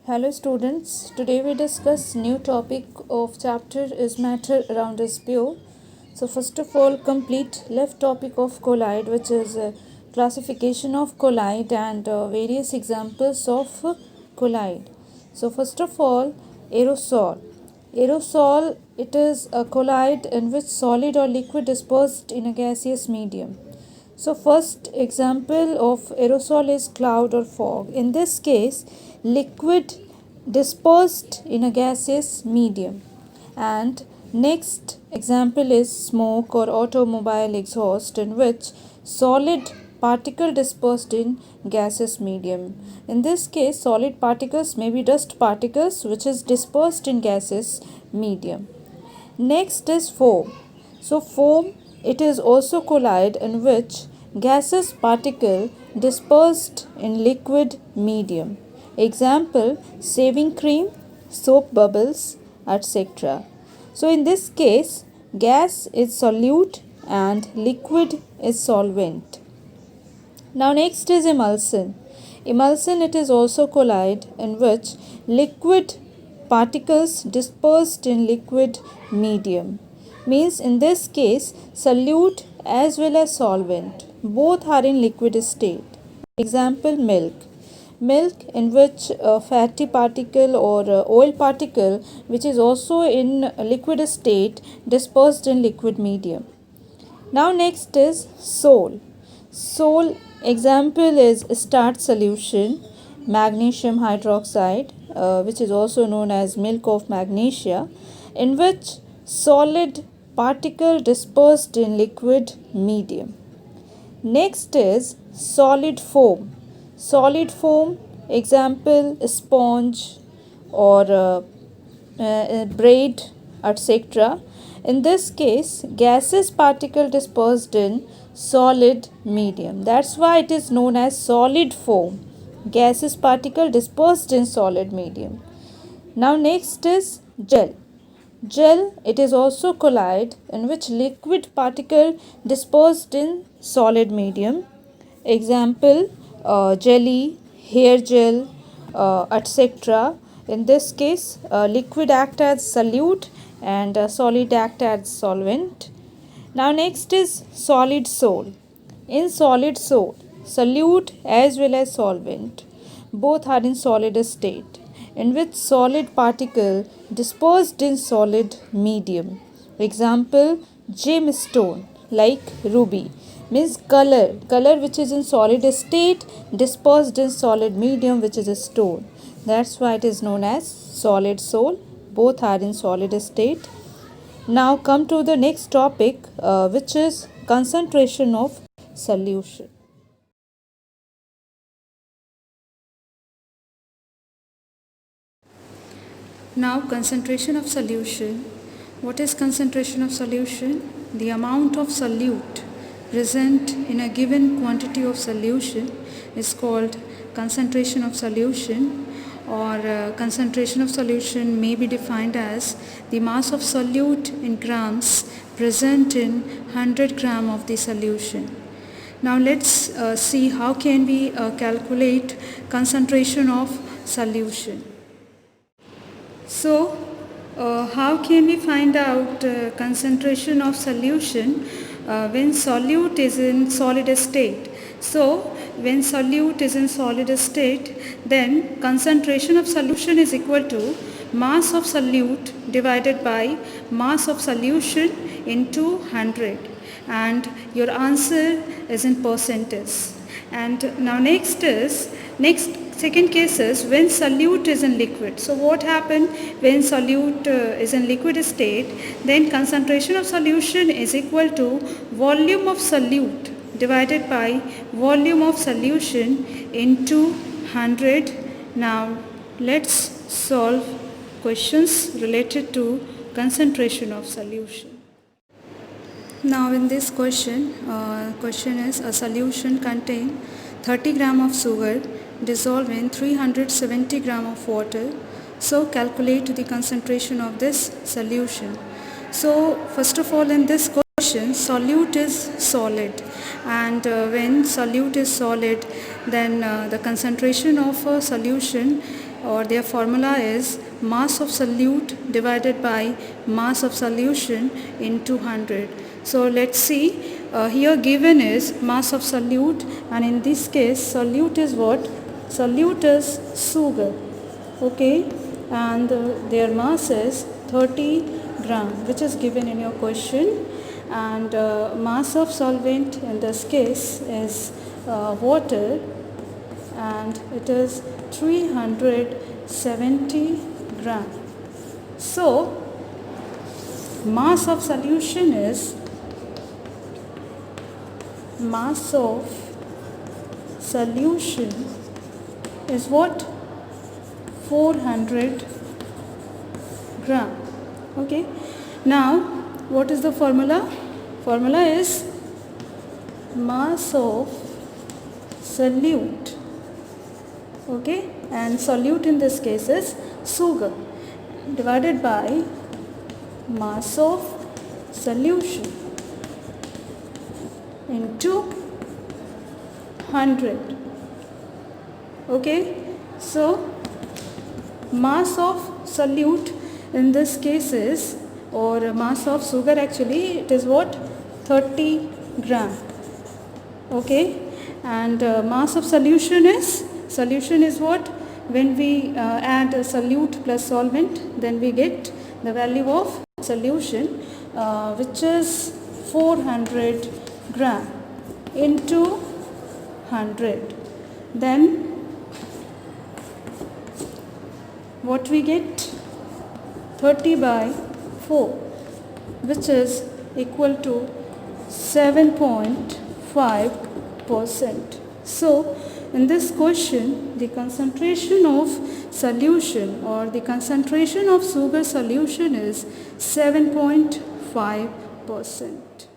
Hello students, today we discuss new topic of chapter is matter around us pure. So first of all complete left topic of colloid, which is classification of colloid and various examples of colloid. So first of all aerosol. Aerosol, it is a colloid in which solid or liquid dispersed in a gaseous medium. So first example of aerosol is cloud or fog. In this case, liquid dispersed in a gaseous medium. And next example is smoke or automobile exhaust, in which solid particle dispersed in gaseous medium. In this case, solid particles may be dust particles which is dispersed in gaseous medium. Next is foam. So foam, it is also colloid in which gaseous particle dispersed in liquid medium. Example, shaving cream, soap bubbles, etc. So in this case, gas is solute and liquid is solvent. Now next is emulsion. Emulsion, it is also colloid in which liquid particles dispersed in liquid medium. Means in this case solute as well as solvent both are in liquid state. Example, milk. Milk in which a fatty particle or oil particle which is also in liquid state dispersed in liquid medium. Now next is sole. Sole example is starch solution, magnesium hydroxide, which is also known as milk of magnesia, in which solid particle dispersed in liquid medium. Next is solid foam. Solid foam example sponge or braid, etc. In this case, gaseous particle dispersed in solid medium. That's why it is known as solid foam. Gaseous particle dispersed in solid medium. Now next is gel. Gel, it is also colloid in which liquid particle dispersed in solid medium. Example, jelly, hair gel, etc. In this case, liquid act as solute and solid act as solvent. Now next is solid sole. In solid sole, solute as well as solvent both are in solid state, in which solid particle dispersed in solid medium. Example, gemstone like ruby. Means color which is in solid state dispersed in solid medium, which is a stone. That's why it is known as solid sole. Both are in solid state. Now come to the next topic, which is concentration of solution. Now concentration of solution. What is concentration of solution? The amount of solute present in a given quantity of solution is called concentration of solution, or concentration of solution may be defined as the mass of solute in grams present in 100 gram of the solution. Now let's see how can we calculate concentration of solution. So how can we find out concentration of solution when solute is in solid state? So when solute is in solid state, then concentration of solution is equal to mass of solute divided by mass of solution into 100, and your answer is in percentage. And now second case is when solute is in liquid. So what happened when solute is in liquid state? Then concentration of solution is equal to volume of solute divided by volume of solution into 100. Now let's solve questions related to concentration of solution. Now in this question is a solution contain 30 gram of sugar dissolved in 370 gram of water. So calculate the concentration of this solution. So first of all, in this question solute is solid, and when solute is solid, then the concentration of a solution or their formula is mass of solute divided by mass of solution in 200. So let's see, here given is mass of solute, and in this case solute is what? Solute is sugar, okay, and their mass is 30 gram, which is given in your question, and mass of solvent in this case is water, and it is 370 gram. So mass of solution is, mass of solution is what? 400 gram. Okay, now what is the formula? Formula is mass of solute, okay, and solute in this case is sugar, divided by mass of solution into 100. Okay, so mass of solute in this case is, or mass of sugar actually, it is what? 30 gram. Okay, and mass of solution is what? When we add a solute plus solvent, then we get the value of solution, which is 400 gram into 100. Then what we get? 30 by 4, which is equal to 7.5%. So in this question, the concentration of solution, or the concentration of sugar solution is 7.5%.